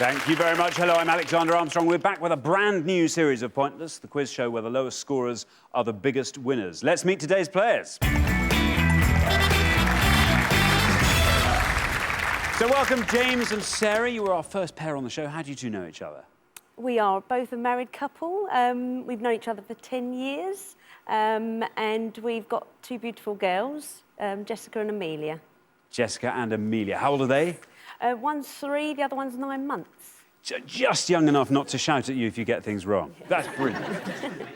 Thank you very much. Hello, I'm Alexander Armstrong. We're back with a brand new series of Pointless, the quiz show where the lowest scorers are the biggest winners. Let's meet today's players. So welcome, James and Sarah. You were our first pair on the show. How do you two know each other? We are both a married couple. We've known each other for 10 years. And we've got two beautiful girls, Jessica and Amelia. Jessica and Amelia. How old are they? One's 3, the other one's 9 months. Just young enough not to shout at you if you get things wrong. Yeah. That's brilliant.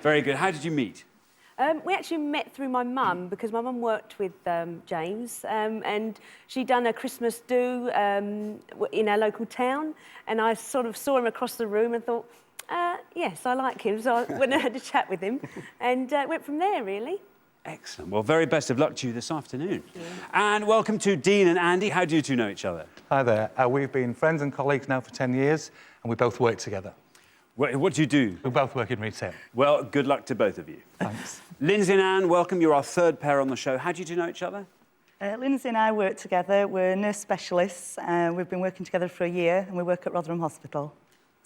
Very good. How did you meet? We actually met through my mum, because my mum worked with James, and she'd done a Christmas do in our local town, and I sort of saw him across the room and thought, yes, I like him, so I went and had a chat with him, and went from there, really. Excellent. Well, very best of luck to you this afternoon. Yeah. And welcome to Dean and Andy. How do you two know each other? Hi there. We've been friends and colleagues now for 10 years, and we both work together. What do you do? We both work in retail. Well, good luck to both of you. Thanks. Lindsay and Anne, welcome. You're our third pair on the show. How do you two know each other? Lindsay and I work together. We're nurse specialists. We've been working together for a year, and we work at Rotherham Hospital.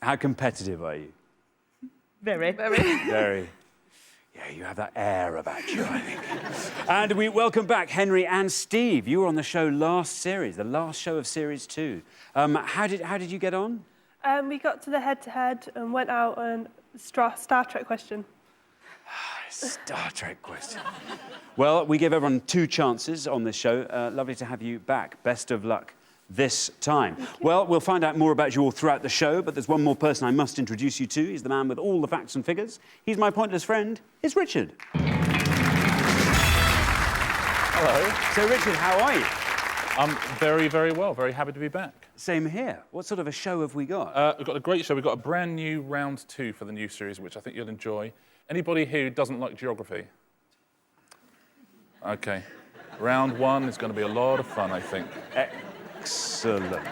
How competitive are you? Very. Very. Yeah, you have that air about you, I think. And we welcome back Henry and Steve. You were on the show last series, the last show of Series 2. How did you get on? We got to the head-to-head and went out on Star Trek question. Star Trek question. Well, we give everyone 2 chances on this show. Lovely to have you back. Best of luck this time. Well, we'll find out more about you all throughout the show, but there's one more person I must introduce you to. He's the man with all the facts and figures. He's my pointless friend. It's Richard. Hello. So, Richard, how are you? I'm very, very well. Very happy to be back. Same here. What sort of a show have we got? We've got a great show. We've got a brand new round 2 for the new series, which I think you'll enjoy. Anybody who doesn't like geography? OK. Round 1 is going to be a lot of fun, I think. Excellent.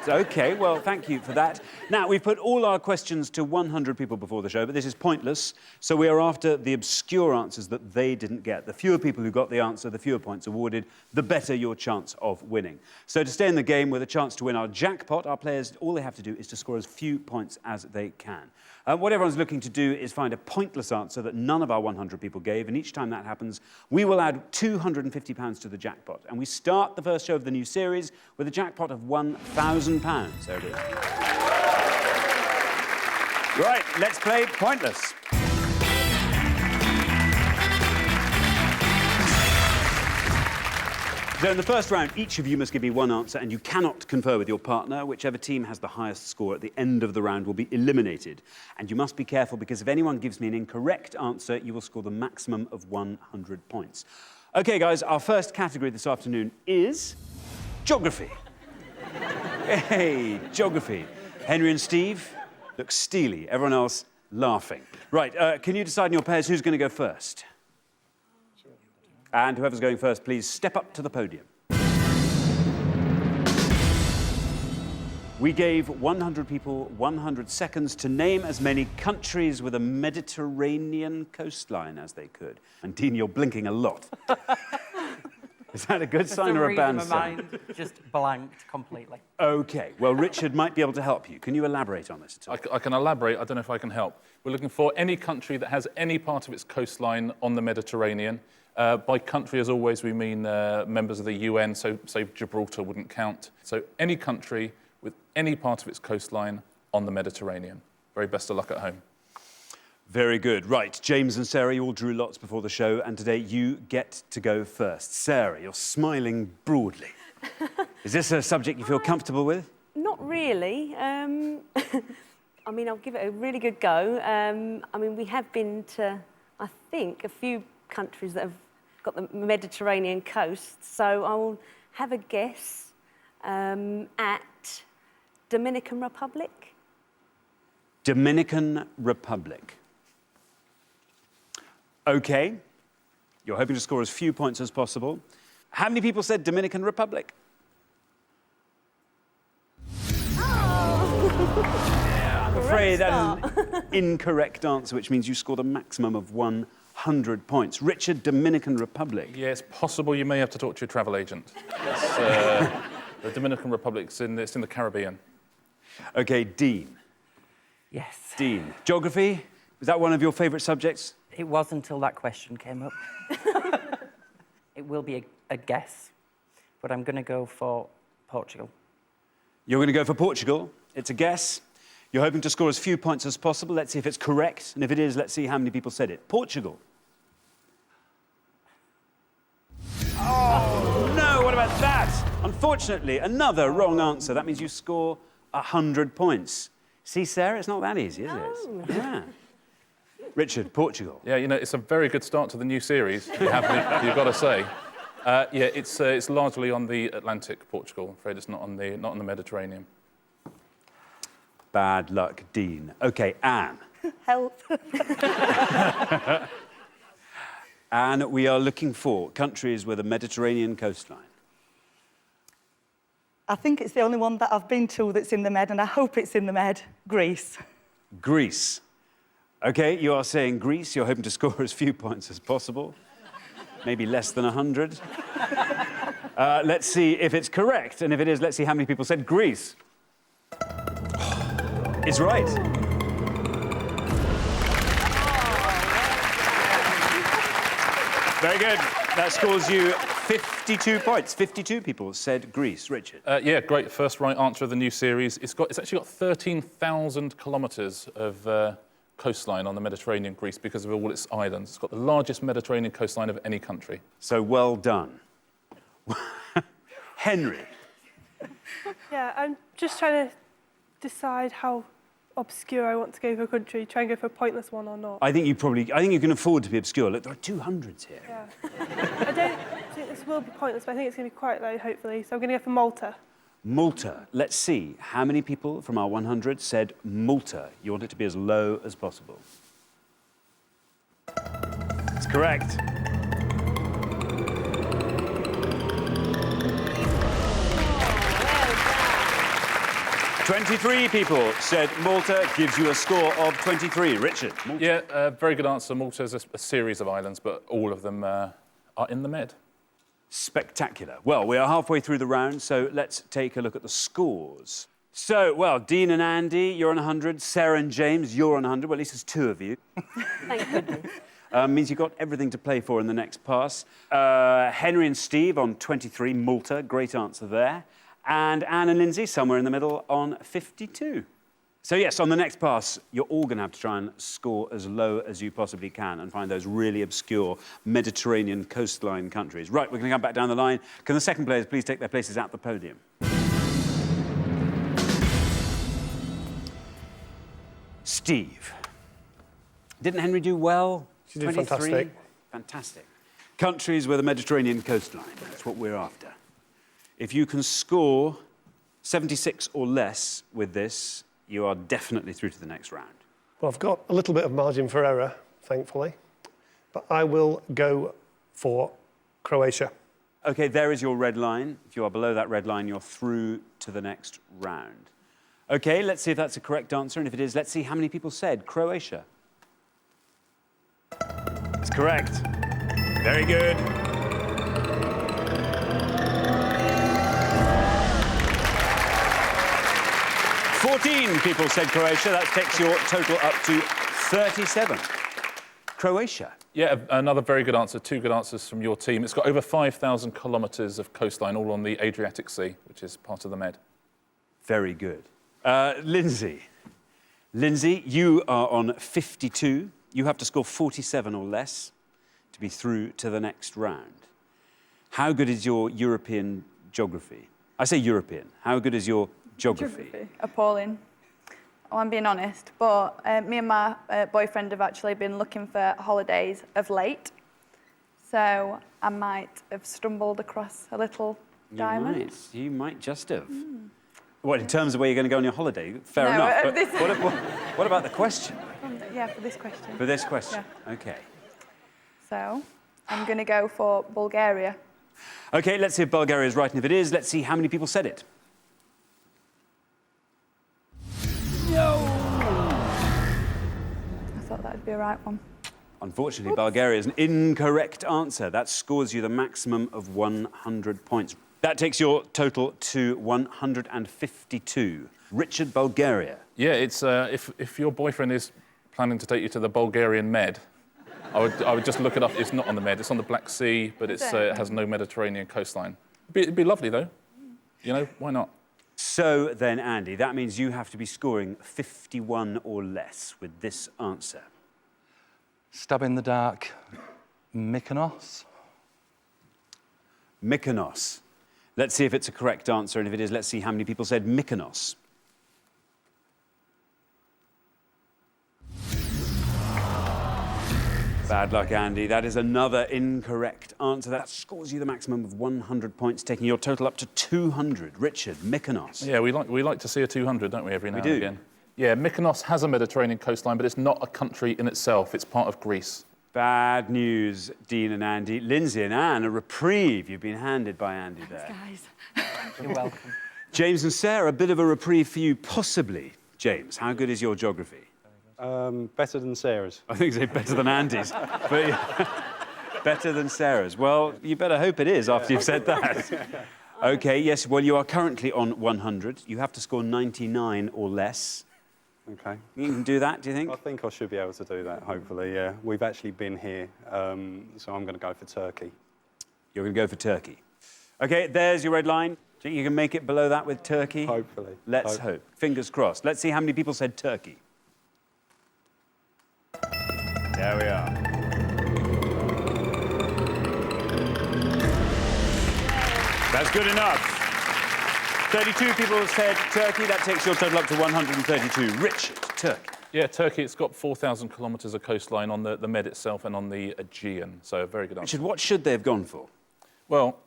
OK, well, thank you for that. Now, we've put all our questions to 100 people before the show, but this is pointless, so we are after the obscure answers that they didn't get. The fewer people who got the answer, the fewer points awarded, the better your chance of winning. So to stay in the game with a chance to win our jackpot, our players, all they have to do is to score as few points as they can. What everyone's looking to do is find a pointless answer that none of our 100 people gave, and each time that happens, we will add £250 to the jackpot. And we start the first show of the new series with a jackpot of £1,000. There it is. Right, let's play Pointless. So in the first round, each of you must give me one answer, and you cannot confer with your partner. Whichever team has the highest score at the end of the round will be eliminated. And you must be careful, because if anyone gives me an incorrect answer, you will score the maximum of 100 points. OK, guys, our first category this afternoon is geography. Hey, geography. Henry and Steve look steely. Everyone else laughing. Right, can you decide in your pairs who's going to go first? And whoever's going first, please step up to the podium. We gave 100 people 100 seconds to name as many countries with a Mediterranean coastline as they could. And Dean, you're blinking a lot. Is that a good sign or a bad sign? My mind just blanked completely. OK. Well, Richard might be able to help you. Can you elaborate on this at all? I can elaborate. I don't know if I can help. We're looking for any country that has any part of its coastline on the Mediterranean. By country, as always, we mean members of the UN, so Gibraltar wouldn't count. So any country with any part of its coastline on the Mediterranean. Very best of luck at home. Very good. Right, James and Sarah, you all drew lots before the show, and today you get to go first. Sarah, you're smiling broadly. Is this a subject you feel comfortable with? Not really. I mean, I'll give it a really good go. I mean, we have been to, I think, a few countries that have got the Mediterranean coast, so I'll have a guess at Dominican Republic. Dominican Republic. OK. You're hoping to score as few points as possible. How many people said Dominican Republic? Yeah, I'm afraid that is an incorrect answer, which means you scored a maximum of 100 points. Richard, Dominican Republic. Yeah, it's possible you may have to talk to your travel agent. The Dominican Republic's in the Caribbean. OK, Dean. Yes. Dean, geography, was that one of your favourite subjects? It was until that question came up. It will be a guess, but I'm going to go for Portugal. You're going to go for Portugal. It's a guess. You're hoping to score as few points as possible. Let's see if it's correct. And if it is, let's see how many people said it. Portugal. Oh, no, what about that? Unfortunately, another wrong answer. That means you score 100 points. See, Sarah, it's not that easy, is it? Yeah. Richard, Portugal. Yeah, you know, it's a very good start to the new series, you've got to say. Yeah, it's largely on the Atlantic, Portugal. I'm afraid it's not on the Mediterranean. Bad luck, Dean. OK, Anne. Help. Anne, we are looking for countries with a Mediterranean coastline. I think it's the only one that I've been to that's in the Med, and I hope it's in the Med. Greece. Greece. OK, you are saying Greece. You're hoping to score as few points as possible. Maybe less than 100. Let's see if it's correct. And if it is, let's see how many people said Greece. It's right. Very good. That scores you 52 points. 52 people said Greece. Richard? Yeah, great. First right answer of the new series. It's actually got 13,000 kilometres of coastline on the Mediterranean, Greece, because of all its islands. It's got the largest Mediterranean coastline of any country. So well done. Henry? Yeah, I'm just trying to decide how obscure I want to go for a country, try and go for a pointless one or not. I think you can afford to be obscure. Look, there are 200s here. Yeah. I don't think this will be pointless, but I think it's going to be quite low, hopefully. So I'm going to go for Malta. Malta. Let's see how many people from our 100 said Malta. You want it to be as low as possible. It's correct. Oh, 23 people said Malta. Gives you a score of 23. Richard? Malta. Yeah, very good answer. Malta is a series of islands, but all of them are in the Med. Spectacular. Well, we are halfway through the round, so let's take a look at the scores. So, well, Dean and Andy, you're on 100. Sarah and James, you're on 100. Well, at least there's two of you. Thank goodness. Means you've got everything to play for in the next pass. Henry and Steve on 23, Malta. Great answer there. And Anne and Lindsay, somewhere in the middle, on 52. So, yes, on the next pass, you're all going to have to try and score as low as you possibly can and find those really obscure Mediterranean coastline countries. Right, we're going to come back down the line. Can the second players please take their places at the podium? Steve. Didn't Henry do well? She did fantastic. Fantastic. Countries with a Mediterranean coastline. That's what we're after. If you can score 76 or less with this, you are definitely through to the next round. Well, I've got a little bit of margin for error, thankfully, but I will go for Croatia. OK, there is your red line. If you are below that red line, you're through to the next round. OK, let's see if that's a correct answer, and if it is, let's see how many people said Croatia. It's correct. Very good. "14 people said Croatia. That takes your total up to 37. Croatia. Yeah, another very good answer. Two good answers from your team. It's got over 5,000 kilometres of coastline, all on the Adriatic Sea, which is part of the Med. Very good. Lindsay. Lindsay, you are on 52. You have to score 47 or less to be through to the next round. How good is your European geography? I say European. How good is your geography? Appalling. Oh, I'm being honest, but me and my boyfriend have actually been looking for holidays of late, so I might have stumbled across a little diamond. You might just have. What, in terms of where you're going to go on your holiday? Fair No, enough. But this- what about the question? Yeah, for this question. For this question? Yeah. OK. So I'm going to go for Bulgaria. OK, let's see if Bulgaria is right. And if it is, let's see how many people said it. I thought that'd be a right one. Unfortunately, Bulgaria is an incorrect answer. That scores you the maximum of 100 points. That takes your total to 152. Richard, Bulgaria. Yeah, it's if your boyfriend is planning to take you to the Bulgarian Med, I would just look it up. It's not on the Med. It's on the Black Sea, but it has no Mediterranean coastline. It'd be lovely though. You know, why not? So then, Andy, that means you have to be scoring 51 or less with this answer. Stab in the dark, Mykonos. Mykonos. Let's see if it's a correct answer, and if it is, let's see how many people said Mykonos. Bad luck, Andy. That is another incorrect answer. That scores you the maximum of 100 points, taking your total up to 200. Richard, Mykonos. Yeah, we like to see a 200, don't we, every now and do. again? Yeah, Mykonos has a Mediterranean coastline, but it's not a country in itself. It's part of Greece. Bad news, Dean and Andy. Lindsay and Anne, a reprieve you've been handed by Andy there. Guys. You're welcome. James and Sarah, a bit of a reprieve for you, possibly. James, how good is your geography? Better than Sarah's. I think it's better than Andy's. But yeah, better than Sarah's. Well, you better hope it is after you've said that. OK, yes, well, you are currently on 100. You have to score 99 or less. OK. You can do that, do you think? I think I should be able to do that, hopefully, yeah. We've actually been here, so I'm going to go for Turkey. You're going to go for Turkey. OK, there's your red line. Do you think you can make it below that with Turkey? Hopefully. Let's hope. Fingers crossed. Let's see how many people said Turkey. There we are. That's good enough. 32 people said Turkey. That takes your total up to 132. Richard, Turkey. Yeah, Turkey, it's got 4,000 kilometres of coastline on the Med itself and on the Aegean, so a very good answer. Richard, what should they have gone for? Well,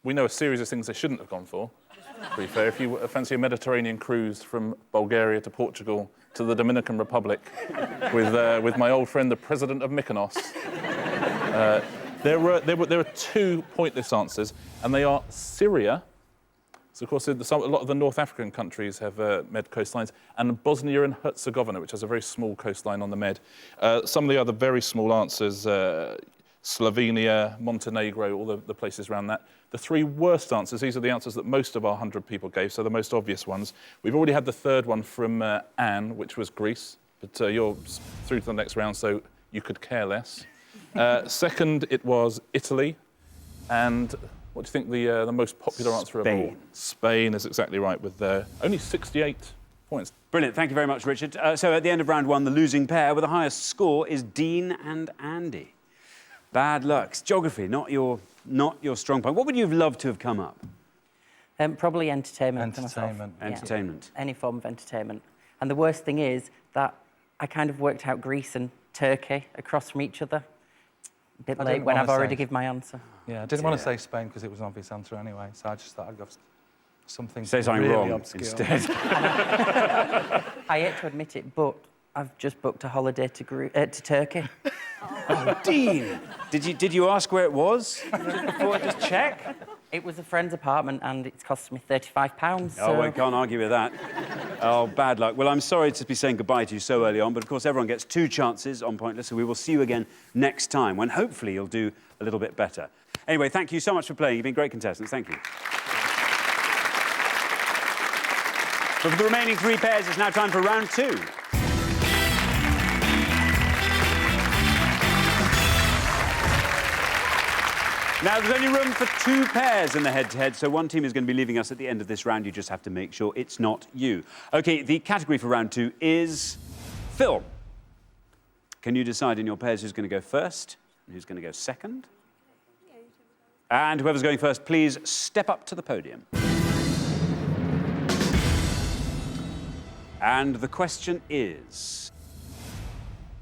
we know a series of things they shouldn't have gone for, to be fair. If you fancy a Mediterranean cruise from Bulgaria to Portugal to the Dominican Republic with my old friend, the president of Mykonos, there were two pointless answers, and they are Syria. So, of course, a lot of the North African countries have Med coastlines, and Bosnia and Herzegovina, which has a very small coastline on the Med. Some of the other very small answers, Slovenia, Montenegro, all the places around that. The three worst answers, these are the answers that most of our 100 people gave, so the most obvious ones. We've already had the third one from Anne, which was Greece, but you're through to the next round, so you could care less. Second, it was Italy, and what do you think the most popular answer of all? Spain is exactly right, with only 68 points. Brilliant. Thank you very much, Richard. So at the end of round one, the losing pair with the highest score is Dean and Andy. Bad luck. Geography, not your strong point. What would you have loved to have come up? Probably entertainment. Entertainment. Yeah. Entertainment. Any form of entertainment. And the worst thing is that I kind of worked out Greece and Turkey across from each other. A bit late when I've already given my answer. Yeah, I didn't want to say Spain because it was an obvious answer anyway, so I just thought I'd go for something Say something really wrong obscure. instead. I hate to admit it, but I've just booked a holiday to Turkey. Oh, Dean! Did you ask where it was before? Just check? It was a friend's apartment and it's cost me £35. So... Oh, I can't argue with that. Oh, bad luck. Well, I'm sorry to be saying goodbye to you so early on, but of course everyone gets 2 chances on Pointless, so we will see you again next time, when hopefully you'll do a little bit better. Anyway, thank you so much for playing. You've been great contestants. Thank you. But for the remaining 3 pairs, it's now time for round 2. Now, there's only room for 2 pairs in the head-to-head, so one team is going to be leaving us at the end of this round. You just have to make sure it's not you. OK, the category for round 2 is film. Can you decide in your pairs who's going to go first and who's going to go second? And whoever's going first, please step up to the podium. And the question is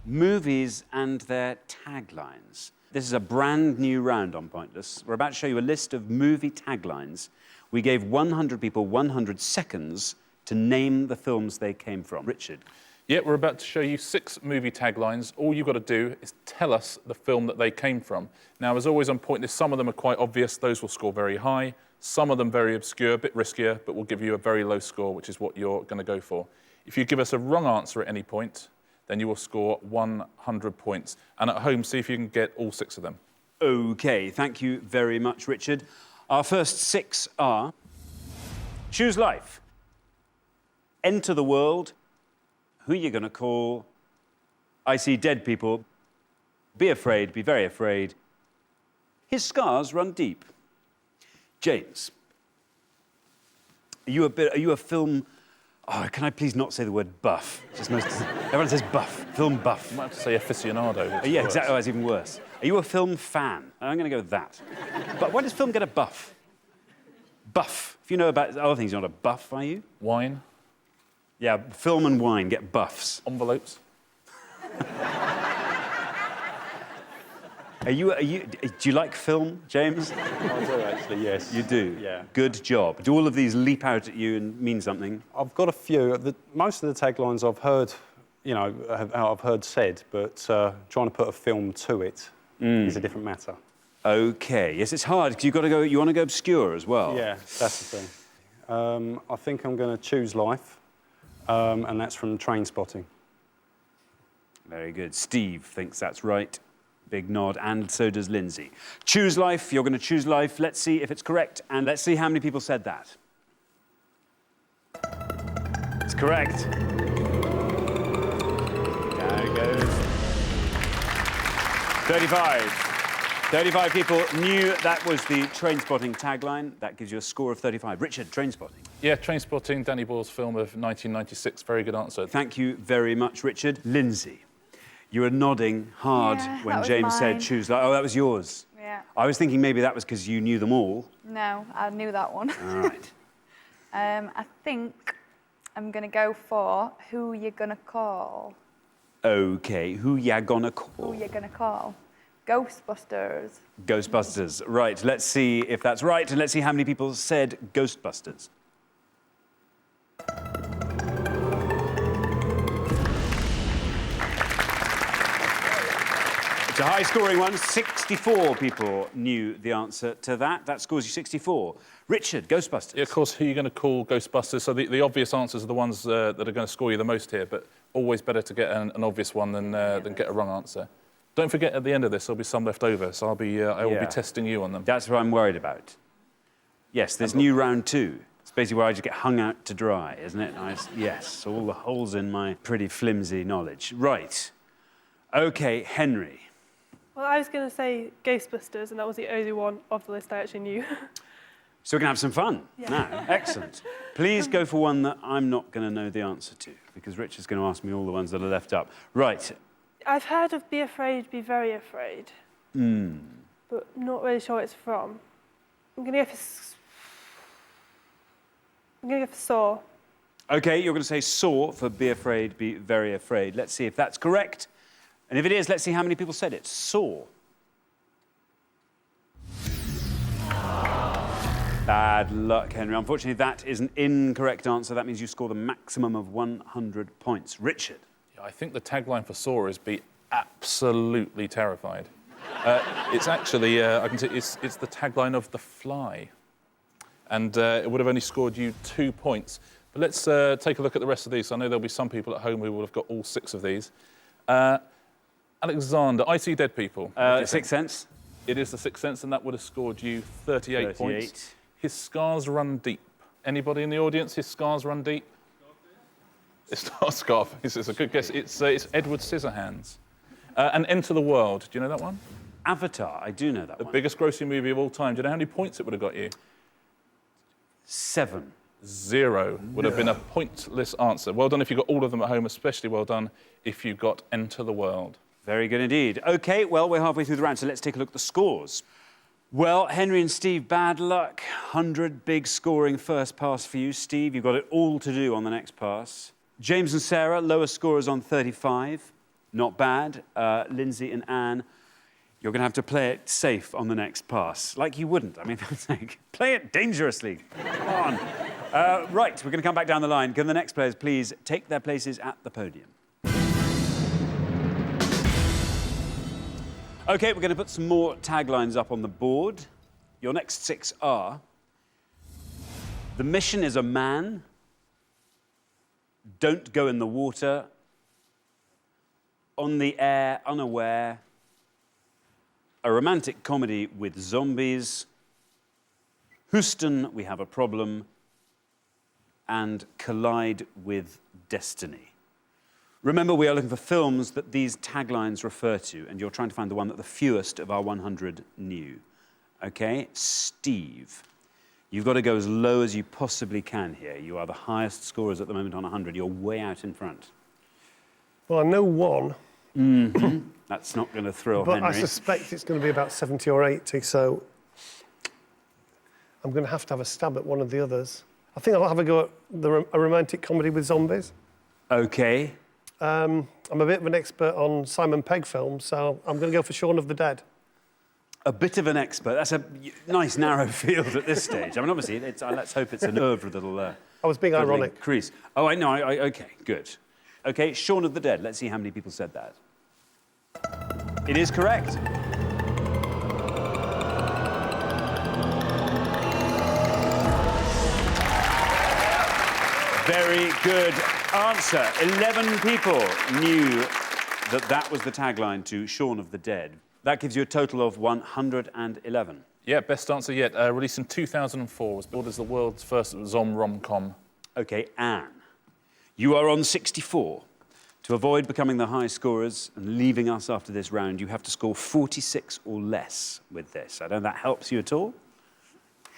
movies and their taglines. This is a brand new round on Pointless. We're about to show you a list of movie taglines. We gave 100 people 100 seconds to name the films they came from. Richard. Yeah, we're about to show you 6 movie taglines. All you've got to do is tell us the film that they came from. Now, as always on Pointless, some of them are quite obvious. Those will score very high. Some of them very obscure, a bit riskier, but will give you a very low score, which is what you're going to go for. If you give us a wrong answer at any point, then you will score 100 points. And at home, see if you can get all 6 of them. OK, thank you very much, Richard. Our first 6 are Choose Life, Enter the World, who are you going to call? I see dead people. Be afraid, be very afraid. His scars run deep. James, are you a film... Oh, can I please not say the word buff? Everyone says buff, film buff. You might have to say aficionado. Yeah, exactly. Oh, it's even worse. Are you a film fan? I'm going to go with that. But why does film get a buff? Buff. If you know about other things, you're not a buff, are you? Wine. Yeah, film and wine get buffs. Envelopes. Do you like film, James? I do, actually, yes. You do? Yeah. Good job. Do all of these leap out at you and mean something? I've got a few. Most of the taglines I've heard, I've heard said, but trying to put a film to it is a different matter. OK. Yes, it's hard, because you want to go obscure as well. Yeah, that's the thing. I think I'm going to choose life, and that's from Trainspotting. Very good. Steve thinks that's right. Big nod, and so does Lindsay. Choose life. You're going to choose life. Let's see if it's correct, and let's see how many people said that. It's correct. There it goes. 35. 35 people knew that was the Trainspotting tagline. That gives you a score of 35. Richard, Trainspotting. Yeah, Trainspotting, Danny Boyle's film of 1996. Very good answer. Thank you very much, Richard. Lindsay. You were nodding hard when James said choose life. Oh, that was yours? Yeah. I was thinking maybe that was because you knew them all. No, I knew that one. All right. I think I'm going to go for Who You Gonna Call. OK, who ya gonna call? Who You Gonna Call? Ghostbusters. Ghostbusters. Right, let's see if that's right, and let's see how many people said Ghostbusters. It's a high-scoring one. 64 people knew the answer to that. That scores you 64. Richard, Ghostbusters. Yeah, of course, who are you going to call Ghostbusters? So the obvious answers are the ones that are going to score you the most here, but always better to get an obvious one than get a wrong answer. Don't forget, at the end of this, there'll be some left over, so I will be testing you on them. That's what I'm worried about. Yes, there's new round 2. It's basically where I just get hung out to dry, isn't it? Yes, all the holes in my pretty flimsy knowledge. Right. OK, Henry. Well, I was going to say Ghostbusters, and that was the only one of the list I actually knew. So we're going to have some fun now. Excellent. Please go for one that I'm not going to know the answer to, because Richard's going to ask me all the ones that are left up. Right. I've heard of Be Afraid, Be Very Afraid, but not really sure what it's from. I'm going to go for Saw. OK, you're going to say Saw for Be Afraid, Be Very Afraid. Let's see if that's correct. And if it is, let's see how many people said it. Saw. Bad luck, Henry. Unfortunately, that is an incorrect answer. That means you score the maximum of 100 points. Richard. Yeah, I think the tagline for Saw is be absolutely terrified. It's actually, I can say, it's the tagline of The Fly. And it would have only scored you 2 points. But let's take a look at the rest of these. I know there'll be some people at home who will have got all 6 of these. Alexander, I See Dead People. Sixth Sense. It is The Sixth Sense, and that would have scored you 38 points. His Scars Run Deep. Anybody in the audience, His Scars Run Deep? It's not Scarface, it's a good guess. It's Edward Scissorhands. And Enter the World, do you know that one? Avatar, I do know that one. The biggest grossing movie of all time. Do you know how many points it would have got you? 7. 0 would have been a pointless answer. Well done if you got all of them at home, especially well done if you got Enter the World. Very good indeed. OK, well, we're halfway through the round, so let's take a look at the scores. Well, Henry and Steve, bad luck. 100 big scoring first pass for you. Steve, you've got it all to do on the next pass. James and Sarah, lower scorers on 35. Not bad. Lindsay and Anne, you're going to have to play it safe on the next pass. Like you wouldn't. I mean, play it dangerously. Come on. Right, we're going to come back down the line. Can the next players please take their places at the podium? OK, we're going to put some more taglines up on the board. Your next 6 are... The mission is a man. Don't go in the water. On the air, unaware. A romantic comedy with zombies. Houston, we have a problem. And collide with destiny. Remember, we are looking for films that these taglines refer to, and you're trying to find the one that the fewest of our 100 knew. OK? Steve, you've got to go as low as you possibly can here. You are the highest scorers at the moment on 100. You're way out in front. Well, I know one. That's not going to thrill But Henry. I suspect it's going to be about 70 or 80, so I'm going to have a stab at one of the others. I think I'll have a go at a romantic comedy with zombies. OK. I'm a bit of an expert on Simon Pegg films, so I'm going to go for Shaun of the Dead. A bit of an expert. That's a nice narrow field at this stage. I mean, obviously, let's hope it's an oeuvre that'll... I was being ironic. Increase. Oh, I know. OK, good. OK, Shaun of the Dead. Let's see how many people said that. It is correct. Very good answer. 11 people knew that that was the tagline to Shaun of the Dead. That gives you a total of 111. Yeah, best answer yet. Released in 2004, was billed as the world's first rom-com. OK, Anne, you are on 64. To avoid becoming the high scorers and leaving us after this round, you have to score 46 or less with this. I don't know if that helps you at all.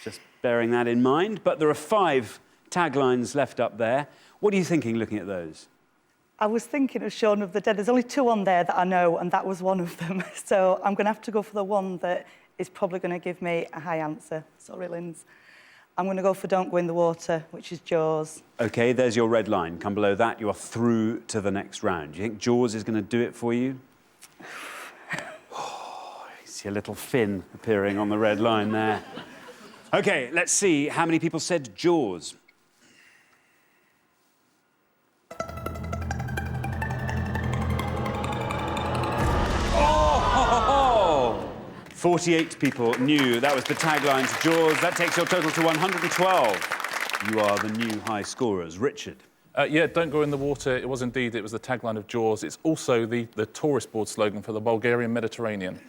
Just bearing that in mind. But there are 5 taglines left up there. What are you thinking, looking at those? I was thinking of Shaun of the Dead. There's only 2 on there that I know, and that was one of them. So I'm going to have to go for the one that is probably going to give me a high answer. Sorry, Linz. I'm going to go for Don't Go in the Water, which is Jaws. OK, there's your red line. Come below that, you are through to the next round. Do you think Jaws is going to do it for you? Oh, you see a little fin appearing on the red line there. OK, let's see how many people said Jaws. Oh! 48 people knew that was the tagline to Jaws. That takes your total to 112. You are the new high scorers. Richard. Yeah, don't go in the water. It was the tagline of Jaws. It's also the tourist board slogan for the Bulgarian Mediterranean.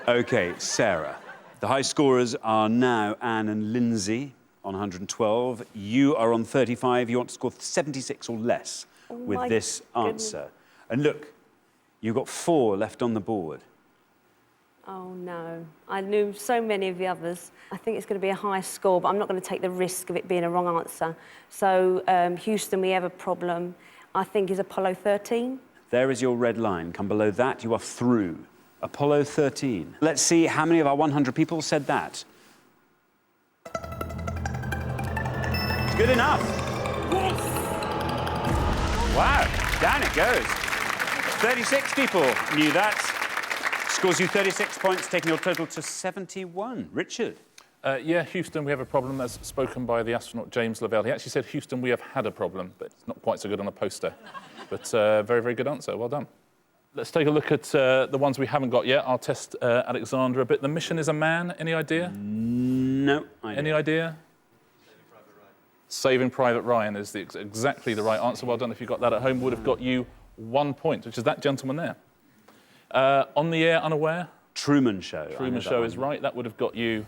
OK, Sarah. The high scorers are now Anne and Lindsay on 112. You are on 35. You want to score 76 or less with this answer. And look, you've got 4 left on the board. Oh, no. I knew so many of the others. I think it's going to be a high score, but I'm not going to take the risk of it being a wrong answer. So, Houston, we have a problem, I think, is Apollo 13. There is your red line. Come below that, you are through. Apollo 13. Let's see how many of our 100 people said that. It's good enough. Yes! Wow, down it goes. 36 people knew that. Scores you 36 points, taking your total to 71. Richard? Yeah, Houston, we have a problem, as spoken by the astronaut James Lavelle. He actually said, Houston, we have had a problem, but it's not quite so good on a poster. But very, very good answer. Well done. Let's take a look at the ones we haven't got yet. I'll test Alexandra a bit. The mission is a man. Any idea? No idea. Any idea? Saving Private Ryan is exactly the right answer. Well done. If you got that at home, would have got you 1 point, which is that gentleman there. On the Air Unaware? Truman Show. Truman Show is right. That would have got you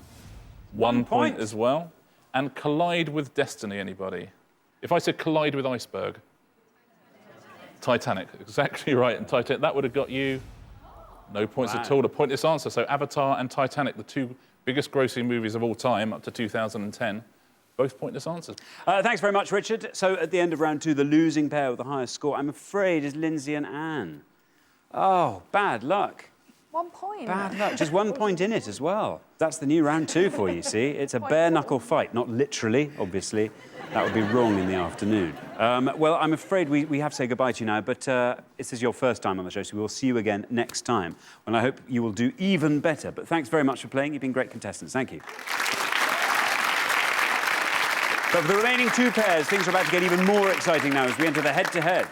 1 point as well. And Collide with Destiny, anybody? If I said collide with iceberg. Titanic, exactly right. And Titanic, that would have got you no points at all. A pointless answer. So Avatar and Titanic, the 2 biggest grossing movies of all time, up to 2010. Both pointless answers. Thanks very much, Richard. So at the end of round 2, the losing pair with the highest score, I'm afraid, is Lindsay and Anne. Oh, bad luck. 1 point. Bad luck. Just 1 point in it as well. That's the new round 2 for you, see? It's a bare-knuckle fight. Not literally, obviously. That would be wrong in the afternoon. Well, I'm afraid we have to say goodbye to you now, but this is your first time on the show, so we will see you again next time, when I hope you will do even better. But thanks very much for playing. You've been great contestants. Thank you. But for the remaining 2 pairs, things are about to get even more exciting now as we enter the head-to-head.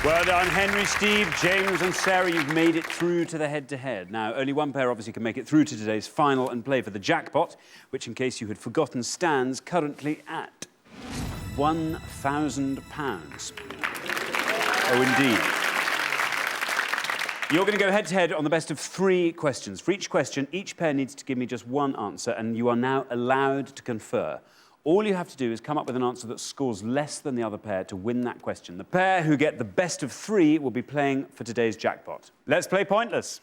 Well done, Henry, Steve, James and Sarah. You've made it through to the head-to-head. Now, only one pair obviously can make it through to today's final and play for the jackpot, which, in case you had forgotten, stands currently at £1,000. Oh, indeed. You're going to go head-to-head on the best of 3 questions. For each question, each pair needs to give me just one answer, and you are now allowed to confer. All you have to do is come up with an answer that scores less than the other pair to win that question. The pair who get the best of 3 will be playing for today's jackpot. Let's play Pointless.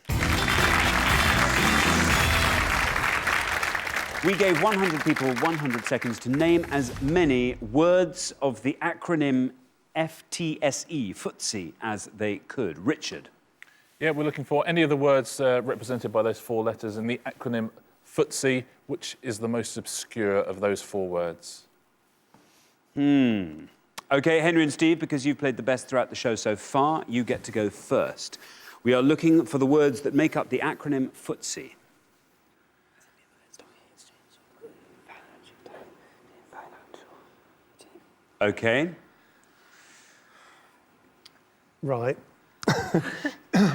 We gave 100 people 100 seconds to name as many words of the acronym FTSE, FTSE, as they could. Richard. Yeah, we're looking for any of the words represented by those 4 letters in the acronym FTSE, which is the most obscure of those 4 words. OK, Henry and Steve, because you've played the best throughout the show so far, you get to go first. We are looking for the words that make up the acronym FTSE. OK. Right.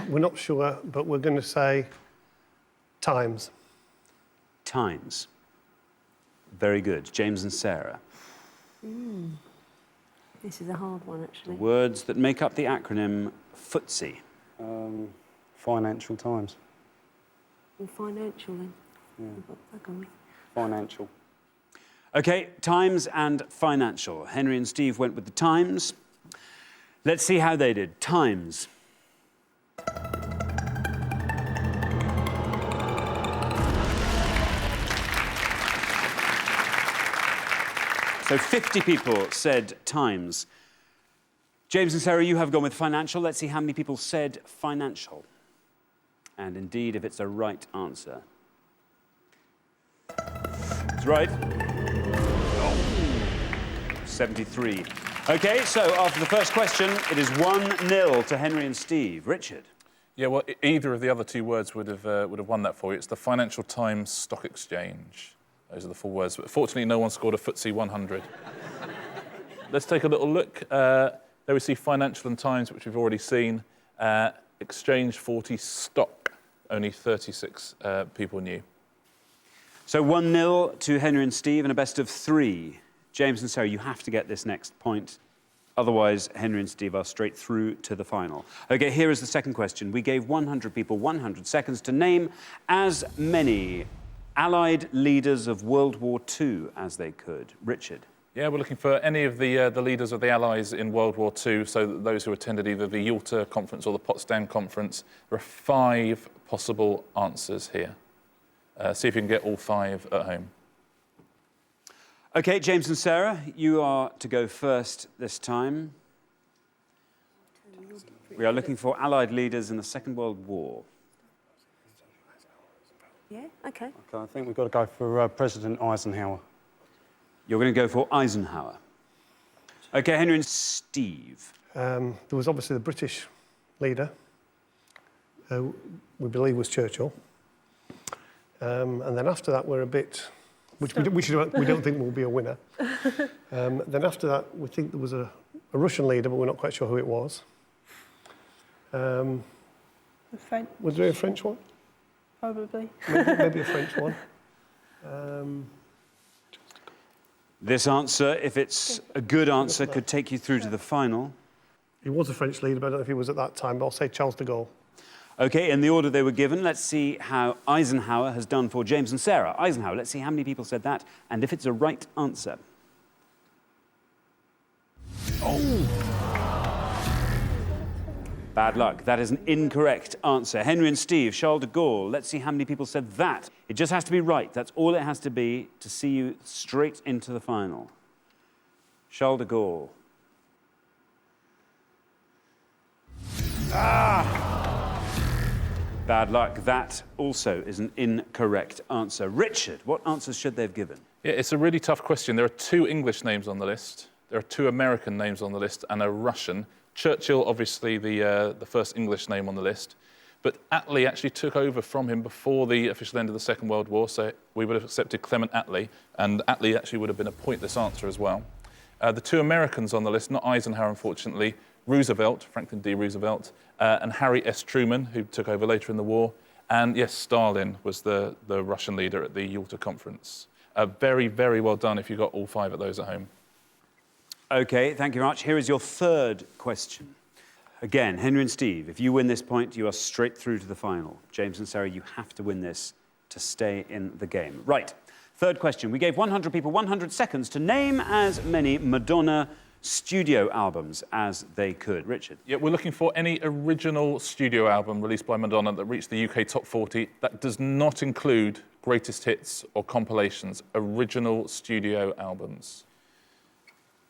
We're not sure, but we're going to say times. Times. Very good. James and Sarah. This is a hard one, actually. Words that make up the acronym FTSE. Financial Times. Well, financial, then. Yeah. Okay. Financial. OK, Times and financial. Henry and Steve went with the Times. Let's see how they did. Times. So 50 people said Times. James and Sarah, you have gone with financial. Let's see how many people said financial. And indeed, if it's a right answer. It's right. 73. OK, so after the first question, it is 1-0 to Henry and Steve. Richard? Yeah, well, either of the other 2 words would have won that for you. It's the Financial Times Stock Exchange. Those are the 4 words. But fortunately, no one scored a FTSE 100. Let's take a little look. There we see Financial and Times, which we've already seen. Exchange 40, stock, only 36 people knew. So 1-0 to Henry and Steve and a best of 3. James and Sarah, you have to get this next point. Otherwise, Henry and Steve are straight through to the final. OK, here is the second question. We gave 100 people 100 seconds to name as many Allied leaders of World War II as they could. Richard? Yeah, we're looking for any of the leaders of the Allies in World War II, so those who attended either the Yalta Conference or the Potsdam Conference. There are 5 possible answers here. See if you can get all 5 at home. OK, James and Sarah, you are to go first this time. We are looking for Allied leaders in the Second World War. Yeah, OK. Okay, I think we've got to go for President Eisenhower. You're going to go for Eisenhower. OK, Henry and Steve. There was obviously the British leader, who we believe was Churchill. And then after that, we're a bit... which we don't think will be a winner. Then after that, we think there was a Russian leader, but we're not quite sure who it was. The French, Was there a French one? probably. Maybe a French one. This answer, if it's a good answer, could take you through to the final. He was a French leader, but I don't know if he was at that time, but I'll say Charles de Gaulle. OK, in the order they were given, let's see how Eisenhower has done for James and Sarah. Eisenhower, let's see how many people said that, and if it's a right answer. Bad luck. That is an incorrect answer. Henry and Steve, Charles de Gaulle. Let's see how many people said that. It just has to be right. That's all it has to be to see you straight into the final. Charles de Gaulle. Bad luck. That also is an incorrect answer. Richard, what answers should they have given? Yeah, it's a really tough question. There are 2 English names on the list. There are 2 American names on the list and a Russian. Churchill, obviously, the first English name on the list. But Attlee actually took over from him before the official end of the Second World War, so we would have accepted Clement Attlee, and Attlee actually would have been a pointless answer as well. The 2 Americans on the list, not Eisenhower, unfortunately, Roosevelt, Franklin D. Roosevelt, and Harry S. Truman, who took over later in the war. And yes, Stalin was the Russian leader at the Yalta Conference. Very, very well done if you got all 5 of those at home. OK, thank you very much. Here is your third question. Again, Henry and Steve, if you win this point, you are straight through to the final. James and Sarah, you have to win this to stay in the game. Right, third question. We gave 100 people 100 seconds to name as many Madonna studio albums as they could. Richard? Yeah, we're looking for any original studio album released by Madonna that reached the UK top 40. That does not include greatest hits or compilations. Original studio albums.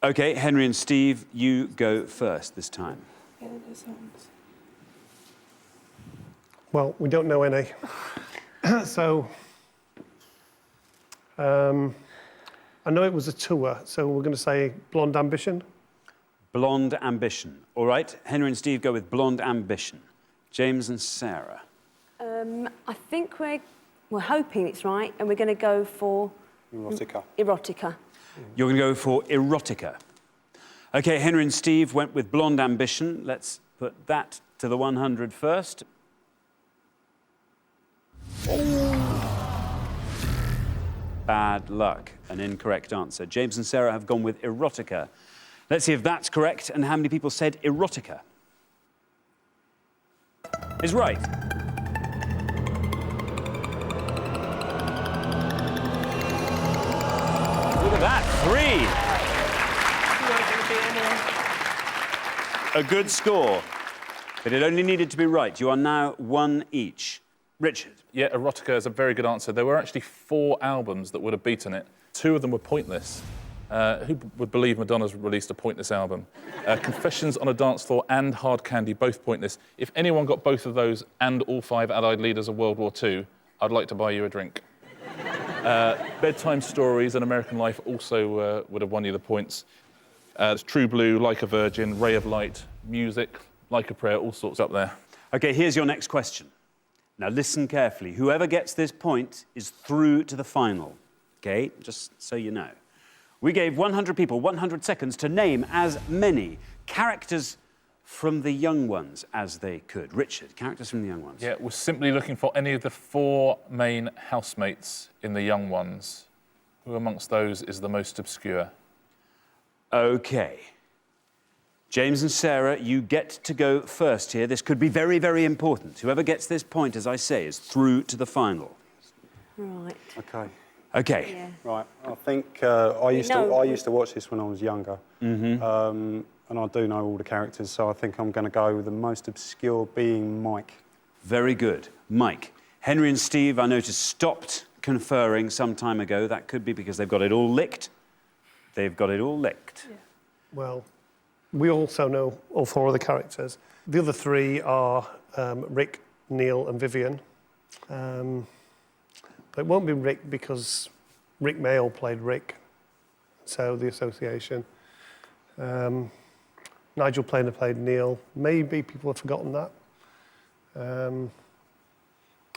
OK, Henry and Steve, you go first this time. Well, we don't know any. So, I know it was a tour, so we're going to say Blonde Ambition. Blonde Ambition. All right, Henry and Steve go with Blonde Ambition. James and Sarah? I think we're hoping it's right, and we're going to go for... Erotica. Erotica. You're going to go for Erotica. OK, Henry and Steve went with Blonde Ambition. Let's put that to the 100 first. Bad luck. An incorrect answer. James and Sarah have gone with Erotica. Let's see if that's correct and how many people said Erotica. Is right. Look at that, 3. A good score, but it only needed to be right. You are now 1 each. Richard? Yeah, Erotica is a very good answer. There were actually 4 albums that would have beaten it. 2 of them were pointless. Who would believe Madonna's released a pointless album? Confessions on a Dance Floor and Hard Candy, both pointless. If anyone got both of those and all 5 Allied leaders of World War II, I'd like to buy you a drink. Bedtime Stories and American Life also would have won you the points. It's True Blue, Like a Virgin, Ray of Light, Music, Like a Prayer, all sorts up there. OK, here's your next question. Now, listen carefully. Whoever gets this point is through to the final, OK? Just so you know. We gave 100 people 100 seconds to name as many characters from the young ones as they could. Richard, characters from the young ones. Yeah, we're simply looking for any of the 4 main housemates in the young ones. Who amongst those is the most obscure? OK. James and Sarah, you get to go first here. This could be very, very important. Whoever gets this point, as I say, is through to the final. Right. OK. OK. Yeah. Right. I think I used to watch this when I was younger. And I do know all the characters, so I think I'm going to go with the most obscure being Mike. Very good. Mike. Henry and Steve, I noticed, stopped conferring some time ago. That could be because they've got it all licked. They've got it all licked. Yeah. Well, we also know all 4 of the characters. The other 3 are Rick, Neil and Vivian. But it won't be Rick because Rick Mail played Rick, so the association. Nigel Planer played Neil. Maybe people have forgotten that. And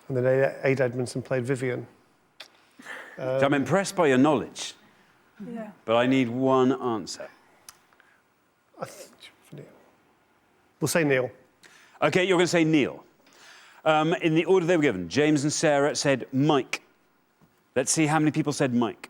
then Ada Edmondson played Vivian. So I'm impressed by your knowledge, Yeah. but I need one answer. We'll say Neil. OK, you're going to say Neil. In the order they were given, James and Sarah said Mike. Let's see how many people said Mike.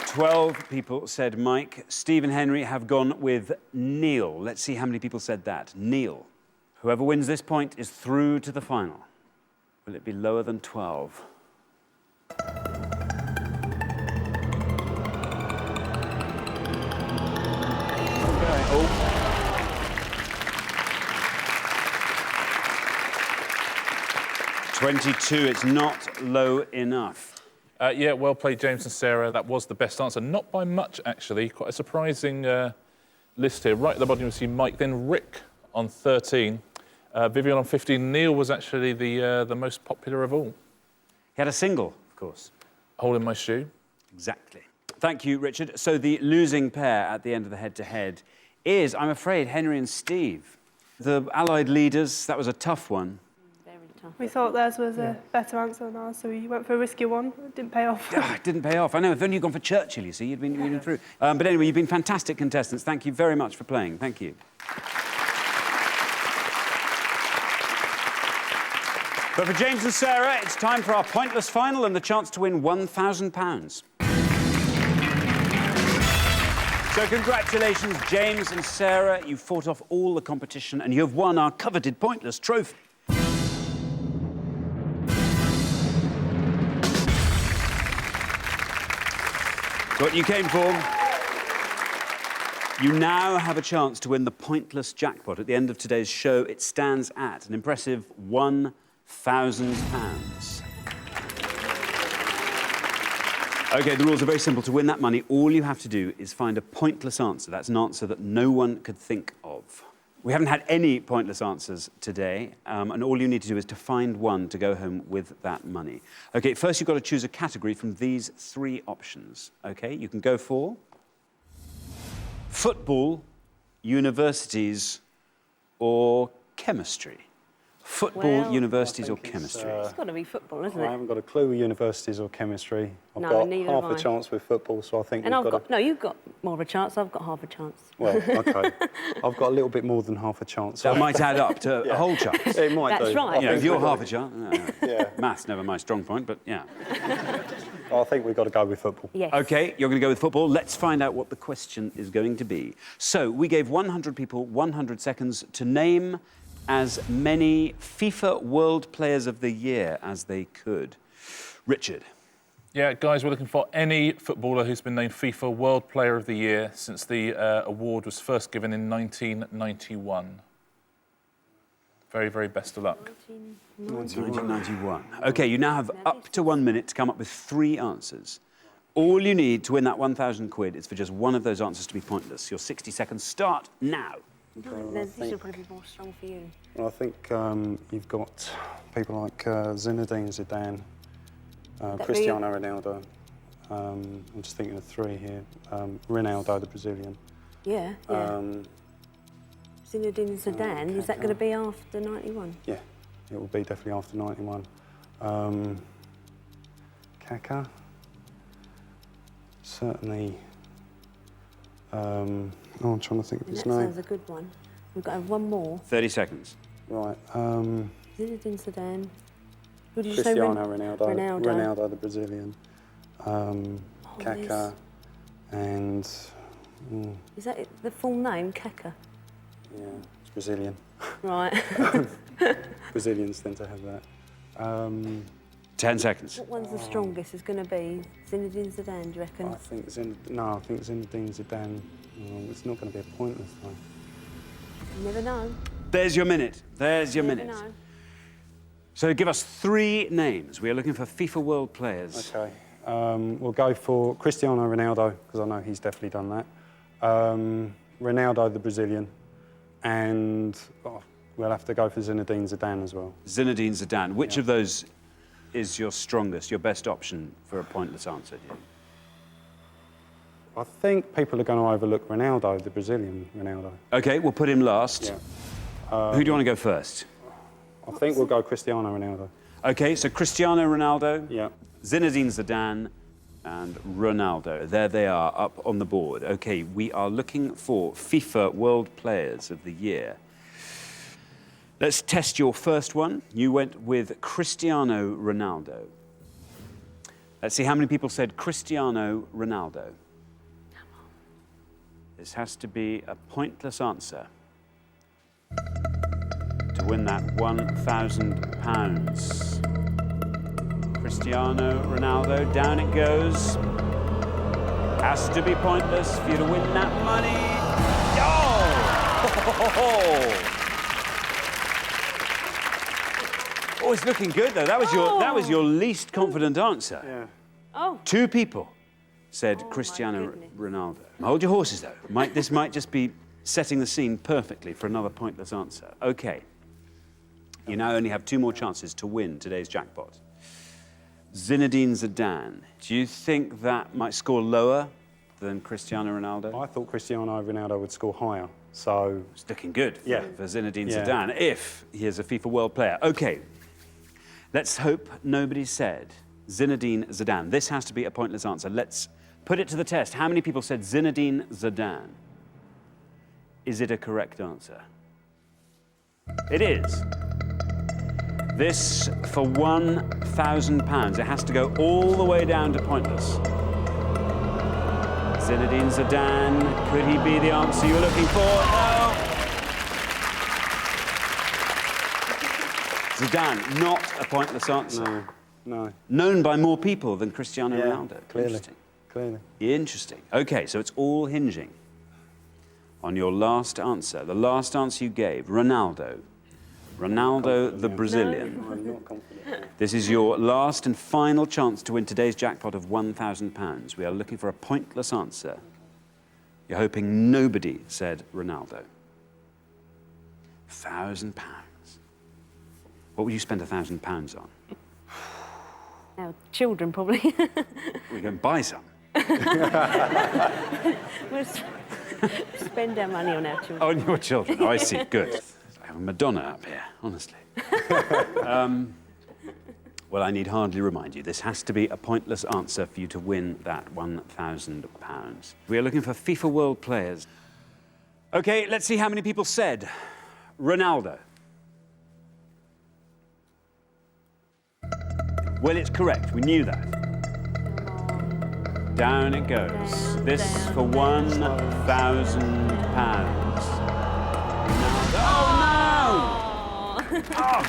12 people said Mike. Steve and Henry have gone with Neil. Let's see how many people said that. Neil. Whoever wins this point is through to the final. Will it be lower than 12? Okay. Oh. 22. It's not low enough. Yeah, well played, James and Sarah. That was the best answer. Not by much, actually. Quite a surprising list here. Right at the bottom, you see Mike, then Rick on 13. Vivian on 15. Neil was actually the most popular of all. He had a single, of course. Hole in My Shoe. Exactly. Thank you, Richard. So the losing pair at the end of the head-to-head is, I'm afraid, Henry and Steve. The Allied leaders, that was a tough one. Very tough. We thought theirs was a better answer than ours, so we went for a risky one. It didn't pay off. It didn't pay off. I know, if only you'd gone for Churchill, you see, you'd been through. But anyway, you've been fantastic contestants. Thank you very much for playing. Thank you. But for James and Sarah, it's time for our pointless final and the chance to win £1,000. So congratulations, James and Sarah. You fought off all the competition and you have won our coveted pointless trophy. It's what you came for. You now have a chance to win the pointless jackpot. At the end of today's show, it stands at an impressive £1,000. OK, the rules are very simple. To win that money, all you have to do is find a pointless answer. That's an answer that no one could think of. We haven't had any pointless answers today, and all you need to do is to find one to go home with that money. OK, first you've got to choose a category from these 3 options. OK, you can go for football, universities, or chemistry. Football, Well, universities, or chemistry. It's got to be football, isn't I it? haven't got a clue with universities or chemistry. I've No, got neither half have a I. chance with football, so I think And we've I've got got... No, you've got more of a chance. I've got half a chance. Well, OK. I've got a little bit more than half a chance. That might add up to a whole chance. It might That's do. right. You know, if you're half a chance... Yeah. Maths, never my strong point, but yeah. I think we've got to go with football. Yes. OK, you're going to go with football. Let's find out what the question is going to be. So, we gave 100 people 100 seconds to name as many FIFA World Players of the Year as they could. Richard. Yeah, guys, we're looking for any footballer who's been named FIFA World Player of the Year since the award was first given in 1991. Very, very best of luck. 1991. OK, you now have up to 1 minute to come up with 3 answers. All you need to win that 1,000 quid is for just one of those answers to be pointless. Your 60 seconds start now. This will probably be more strong for you. Well, I think you've got people like Zinedine Zidane, Cristiano Ronaldo. I'm just thinking of 3 here. Ronaldo, the Brazilian. Yeah, yeah. Zinedine Zidane, is that going to be after 91? Yeah, it will be definitely after 91. Kaká. Certainly. I'm trying to think of his That name. sounds a good one. We've got to have one more. 30 seconds. Right. Zinedine Zidane. Who did you say? Cristiano Ronaldo. Ronaldo. Ronaldo, the Brazilian. Kaká. And... Is that it, the full name, Kaká? Yeah, it's Brazilian. Right. Brazilians tend to have that. 10 seconds. What one's the strongest is going to be? Zinedine Zidane, do you reckon? I think Zinedine Zidane. It's not going to be a pointless one. You never know. There's your minute. There's your You minute. never know. So give us 3 names. We are looking for FIFA World Players. OK. We'll go for Cristiano Ronaldo, because I know he's definitely done that. Ronaldo, the Brazilian. And we'll have to go for Zinedine Zidane as well. Zinedine Zidane. Which of those is your strongest, your best option for a pointless answer, do you? I think people are going to overlook Ronaldo, the Brazilian Ronaldo. OK, we'll put him last. Yeah. Who do you want to go first? I think we'll go Cristiano Ronaldo. OK, so Cristiano Ronaldo, Yeah. Zinedine Zidane, and Ronaldo. There they are, up on the board. OK, we are looking for FIFA World Players of the Year. Let's test your first one. You went with Cristiano Ronaldo. Let's see how many people said Cristiano Ronaldo. This has to be a pointless answer to win that £1,000. Cristiano Ronaldo, down it goes. Has to be pointless for you to win that money. Oh! Oh, it's looking good though. That was your least confident answer. Yeah. Oh. 2 people said Cristiano Ronaldo. Hold your horses though. This might just be setting the scene perfectly for another pointless answer. OK. You now only have 2 more chances to win today's jackpot. Zinedine Zidane. Do you think that might score lower than Cristiano Ronaldo? I thought Cristiano Ronaldo would score higher, so... It's looking good for Zinedine Yeah. Zidane, if he is a FIFA World Player. OK. Let's hope nobody said Zinedine Zidane. This has to be a pointless answer. Let's put it to the test. How many people said Zinedine Zidane? Is it a correct answer? It is. This for £1,000. It has to go all the way down to pointless. Zinedine Zidane, could he be the answer you're looking for? No! Zidane, not a pointless answer. No. Known by more people than Cristiano Ronaldo. Clearly. Interesting. Clearly. Interesting. OK, so it's all hinging on your last answer. The last answer you gave, Ronaldo. Ronaldo, the Brazilian. I'm not confident. This is your last and final chance to win today's jackpot of £1,000. We are looking for a pointless answer. You're hoping nobody said Ronaldo. £1,000. What would you spend £1,000 on? Our children, probably. We can buy some. We'll spend our money on our children. On your children. Oh, I see. Good. I have a Madonna up here, honestly. Well, I need hardly remind you, this has to be a pointless answer for you to win that £1,000. We are looking for FIFA World players. OK, let's see how many people said Ronaldo. Well, it's correct. We knew that. Down it goes. This for £1,000. Oh, no! Oh.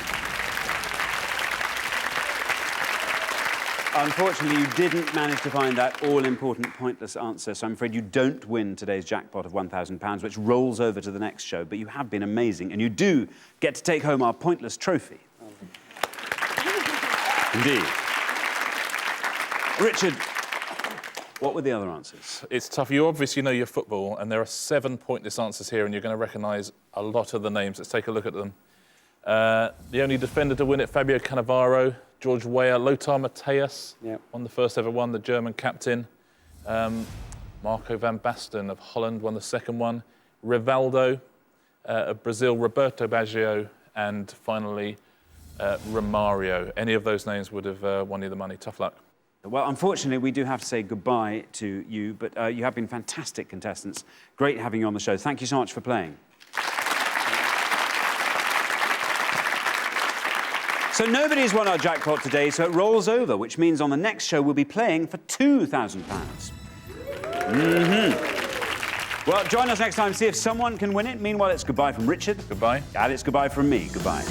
Unfortunately, you didn't manage to find that all-important pointless answer, so I'm afraid you don't win today's jackpot of £1,000, which rolls over to the next show, but you have been amazing, and you do get to take home our pointless trophy. Indeed. Richard, what were the other answers? It's tough. You obviously know your football, and there are 7 pointless answers here, and you're going to recognise a lot of the names. Let's take a look at them. The only defender to win it, Fabio Cannavaro, George Weah, Lothar Matthäus, won the first ever one, the German captain. Marco van Basten of Holland won the second one. Rivaldo of Brazil, Roberto Baggio, and finally Romario. Any of those names would have won you the money. Tough luck. Well, unfortunately, we do have to say goodbye to you, but you have been fantastic contestants. Great having you on the show. Thank you so much for playing. So nobody's won our jackpot today, so it rolls over, which means on the next show we'll be playing for £2,000. Well, join us next time, see if someone can win it. Meanwhile, it's goodbye from Richard. Goodbye. And it's goodbye from me. Goodbye.